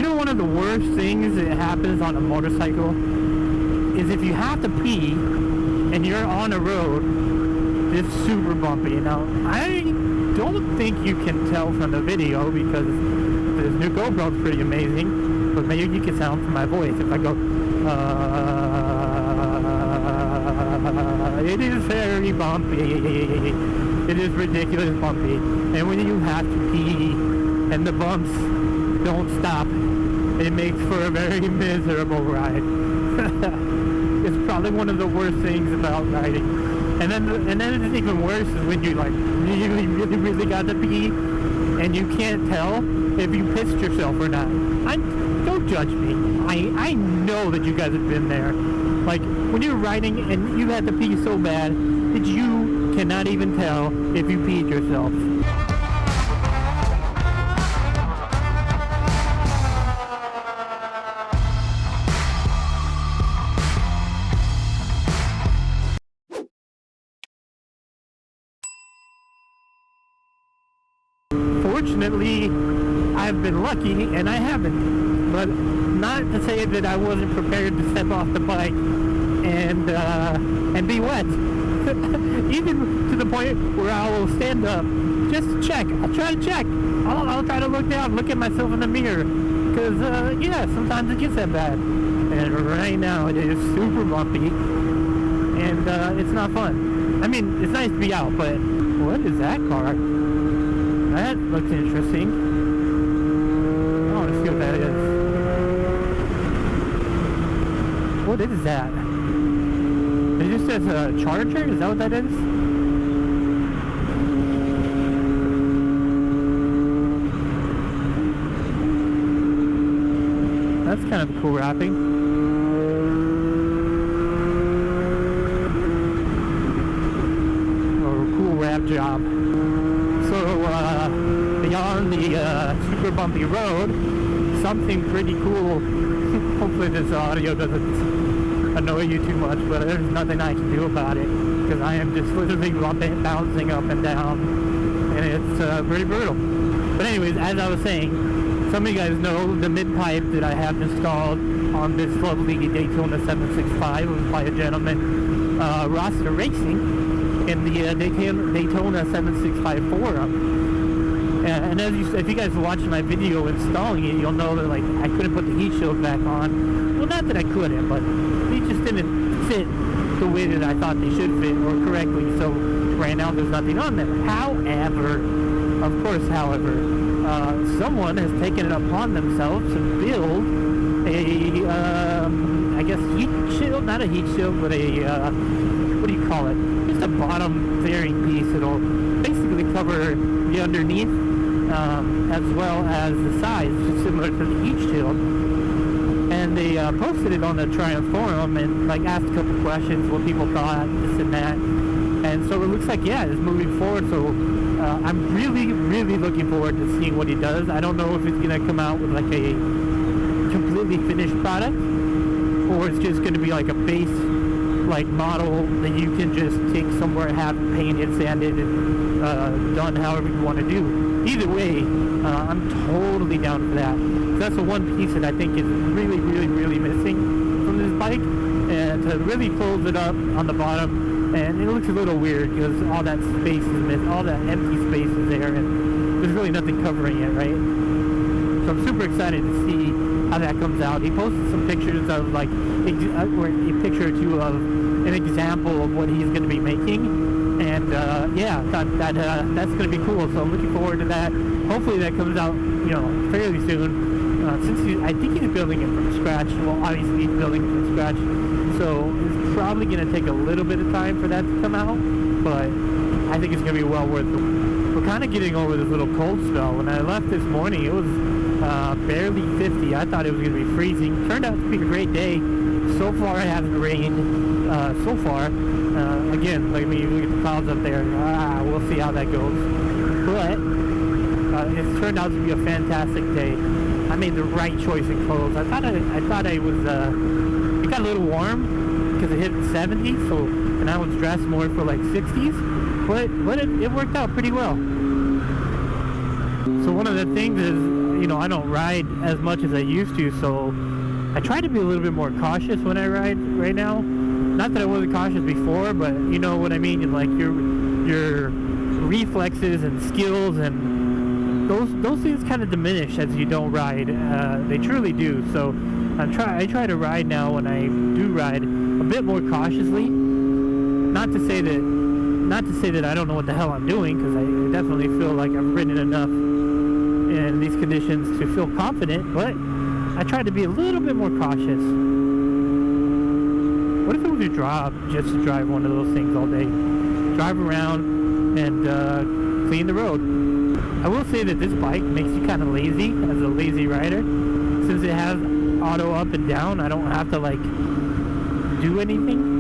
know, one of the worst things that happens on a motorcycle is if you have to pee and you're on a road, it's super bumpy. Now, I don't think you can tell from the video because this new GoPro is pretty amazing, but maybe you can tell from my voice if I go, it is very bumpy. It is ridiculous bumpy. And when you have to pee and the bumps don't stop, it makes for a very miserable ride. It's probably one of the worst things about riding. And then it's even worse is when you like really got to pee and you can't tell if you pissed yourself or not. Don't judge me. I know that you guys have been there. Like when you're riding and you had to pee so bad that you cannot even tell if you peed yourself. Fortunately, I've been lucky and I haven't, but not to say that I wasn't prepared to step off the bike and be wet. Even to the point where I will stand up just to check. I'll try to check. I'll try to look down, look at myself in the mirror, because yeah, sometimes it gets that bad. And right now it is super bumpy, and it's not fun. I mean, it's nice to be out, but what is that car? That looks interesting. I want to see what that is. What is that? It just says a charger? Is that what that is? That's kind of cool wrapping. Oh, cool wrap job. So, beyond the super bumpy road, something pretty cool. Hopefully this audio doesn't annoy you too much, but there's nothing I can do about it, because I am just literally bouncing up and down, and it's pretty brutal. But anyways, as I was saying, some of you guys know the mid-pipe that I have installed on this lovely Daytona 765 was by a gentleman, Roster Racing, in the Daytona 765 forum. And as if you guys watched my video installing it, you'll know that like I couldn't put the heat shield back on. Well, not that I couldn't, but they just didn't fit the way that I thought they should fit, or correctly. So right now there's nothing on there. However, someone has taken it upon themselves to build a, I guess heat shield, not a heat shield, but a, what do you call it? Just a bottom fairing piece. It'll basically cover the underneath, as well as the sides, just similar to the heat shield. And they posted it on the Triumph forum and like asked a couple questions, what people thought, this and that. And so it looks like, yeah, it's moving forward. So I'm really looking forward to seeing what he does. I don't know if it's gonna come out with like a completely finished product, or it's just gonna be like a base like model that you can just take somewhere, have it painted, sanded, and done however you want to do. Either way, I'm totally down for that. So that's the one piece that I think is really missing from this bike, and to really close it up on the bottom, and it looks a little weird because all that space is missing, all that empty space is there, and there's really nothing covering it, right? So I'm super excited to see how that comes out. He posted some pictures of like a picture or two of an example of what he's going to be making, and yeah, I thought that that's going to be cool. So I'm looking forward to that. Hopefully that comes out, you know, fairly soon. Since I think he's building it from scratch. Well, obviously he's building it from scratch, so it's probably going to take a little bit of time for that to come out, but I think it's going to be well worth it. We're kind of getting over this little cold spell. When I left this morning, it was barely 50. I thought it was going to be freezing. Turned out to be a great day. So far it hasn't rained. So far, again, like when you look at the clouds up there, we'll see how that goes. But it's turned out to be a fantastic day. I made the right choice in clothes. I thought I was, it got a little warm because it hit 70s, so, and I was dressed more for like 60s, but it worked out pretty well. So one of the things is you know, I don't ride as much as I used to, so I try to be a little bit more cautious when I ride right now. Not that I wasn't cautious before, but you know what I mean. Like your reflexes and skills and those things kind of diminish as you don't ride. They truly do. So I try to ride now when I do ride a bit more cautiously. Not to say that I don't know what the hell I'm doing, because I definitely feel like I've ridden enough in these conditions to feel confident, but I try to be a little bit more cautious. What if it was your job just to drive one of those things all day? Drive around and clean the road. I will say that this bike makes you kind of lazy as a lazy rider. Since it has auto up and down, I don't have to like do anything.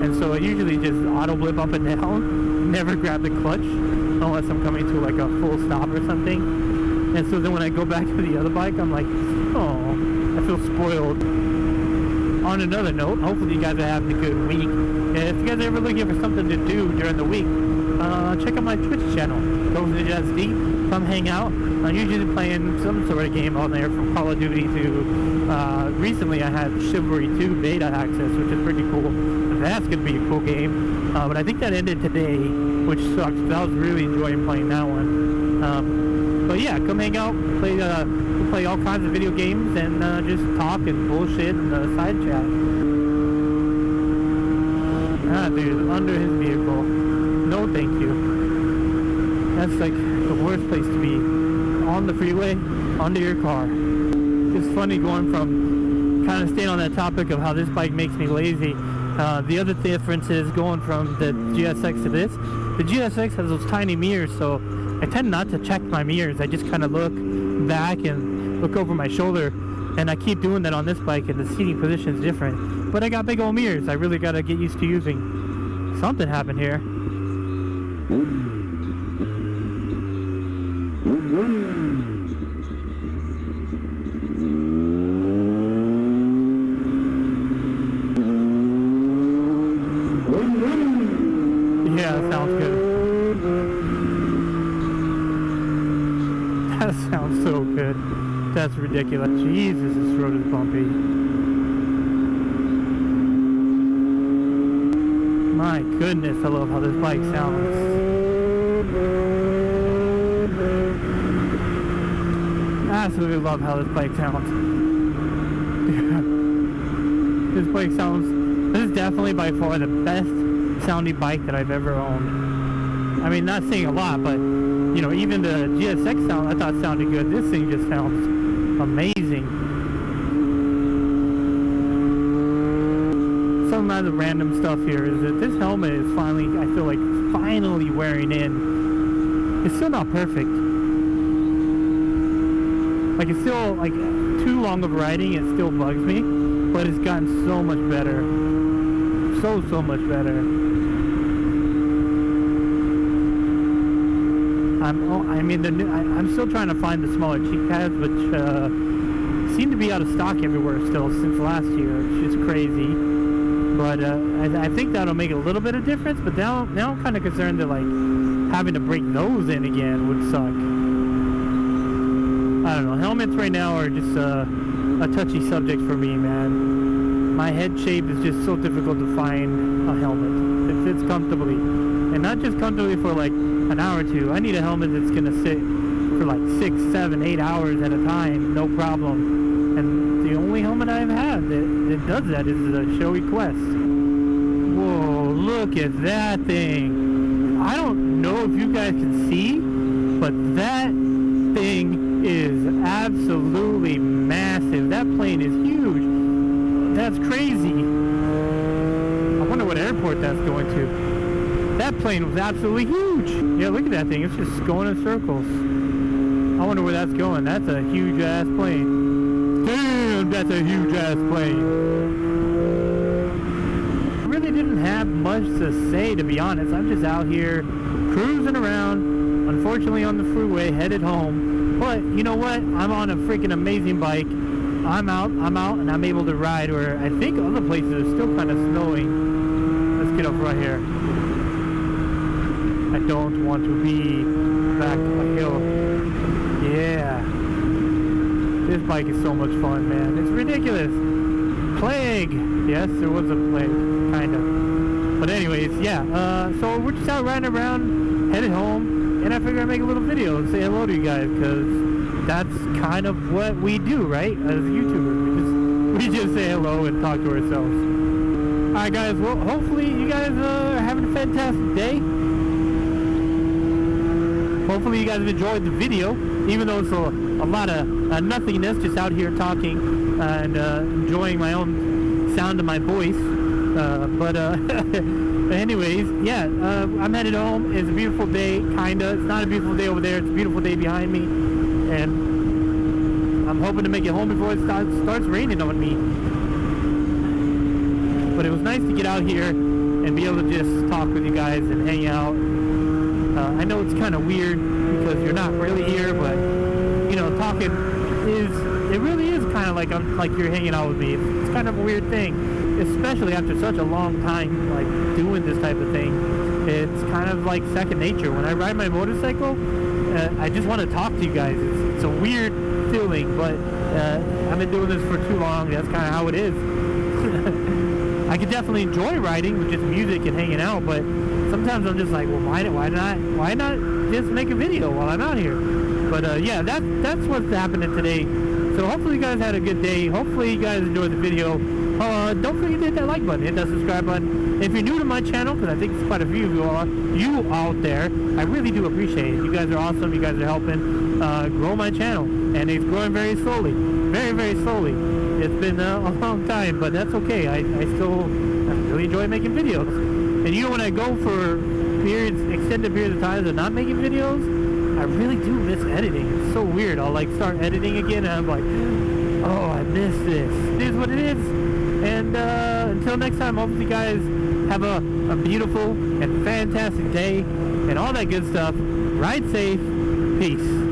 And so I usually just auto blip up and down, never grab the clutch unless I'm coming to like a full stop or something. And so then when I go back to the other bike, I'm like, oh, I feel spoiled. On another note, hopefully you guys are having a good week. And if you guys are ever looking for something to do during the week, check out my Twitch channel, GhostNinja SD. Come hang out. I'm usually playing some sort of game on there, from Call of Duty to recently I had Chivalry 2 beta access, which is pretty cool. That's going to be a cool game. But I think that ended today, which sucks, because I was really enjoying playing that one. But yeah, come hang out, play all kinds of video games, and just talk and bullshit in the side chat. Ah, dude, under his vehicle. No thank you. That's like the worst place to be. On the freeway, under your car. It's funny going from, kind of staying on that topic of how this bike makes me lazy. The other difference is going from the GSX to this. The GSX has those tiny mirrors, so I tend not to check my mirrors. I just kind of look back and look over my shoulder, and I keep doing that on this bike, and the seating position is different. But I got big old mirrors. I really got to get used to using. Something happened here. Yeah, that sounds good. That sounds so good. That's ridiculous. Jesus, this road is bumpy. My goodness, I love how this bike sounds. Absolutely love how this bike sounds. This bike sounds... This is definitely by far the best sounding bike that I've ever owned. I mean, not saying a lot, but you know, even the GSX sound I thought sounded good. This thing just sounds amazing. Some of the random stuff here is that this helmet is finally, I feel like, finally wearing in. It's still not perfect. Like, it's still, like, too long of riding, it still bugs me, but it's gotten so much better. So much better. I'm still trying to find the smaller cheek pads, which seem to be out of stock everywhere still since last year, which is crazy. But I think that'll make a little bit of difference, but now I'm kind of concerned that, like, having to break those in again would suck. I don't know, helmets right now are just a touchy subject for me, man. My head shape is just so difficult to find a helmet that fits comfortably. And not just comfortably for like an hour or two. I need a helmet that's going to sit for like 6, 7, 8 hours at a time, no problem. And the only helmet I've had that does that is the Shoei Quest. Whoa, look at that thing. I don't know if you guys can see, but that thing is absolutely massive. That plane is huge. That's crazy. I wonder what airport that's going to. That plane was absolutely huge. Yeah, look at that thing. It's just going in circles. I wonder where that's going. That's a huge ass plane. Damn, that's a huge ass plane. I really didn't have much to say, to be honest. I'm just out here cruising around, unfortunately on the freeway, headed home. But you know what? I'm on a freaking amazing bike. I'm out, and I'm able to ride where I think other places are still kind of snowing. Let's get up right here. I don't want to be back a hill. Yeah. This bike is so much fun, man. It's ridiculous. Plague. Yes, there was a plague, kind of. But anyways, yeah. So we're just out riding around, headed home, and I figured I'd make a little video and say hello to you guys, because that's kind of what we do, right? As YouTubers, we just say hello and talk to ourselves. Alright guys, well, hopefully you guys are having a fantastic day. Hopefully you guys have enjoyed the video, even though it's a lot of nothingness, just out here talking and enjoying my own sound of my voice. But anyways, yeah, I'm headed home. It's a beautiful day, kinda. It's not a beautiful day over there. It's a beautiful day behind me, and I'm hoping to make it home before it starts raining on me. But it was nice to get out here and be able to just talk with you guys and hang out. I know it's kind of weird because you're not really here, but you know, talking it really is kind of like you're hanging out with me. It's kind of a weird thing, especially after such a long time like doing this type of thing. It's kind of like second nature. When I ride my motorcycle, I just want to talk to you guys. It's a weird feeling, but I've been doing this for too long. That's kind of how it is. I could definitely enjoy riding with just music and hanging out, but sometimes I'm just like, well, why not just make a video while I'm out here? But yeah, that's what's happening today. So hopefully you guys had a good day. Hopefully you guys enjoyed the video. Don't forget to hit that like button, hit that subscribe button. If you're new to my channel, because I think there's quite a few of you out there, I really do appreciate it. You guys are awesome. You guys are helping grow my channel, and it's growing very slowly, very, very slowly. It's been a long time, but that's okay. I really enjoy making videos. And you know, when I go for extended periods of time of not making videos, I really do miss editing. It's so weird. I'll like start editing again, and I'm like, oh, I miss this. It is what it is. And until next time, hopefully you guys have a beautiful and fantastic day and all that good stuff. Ride safe. Peace.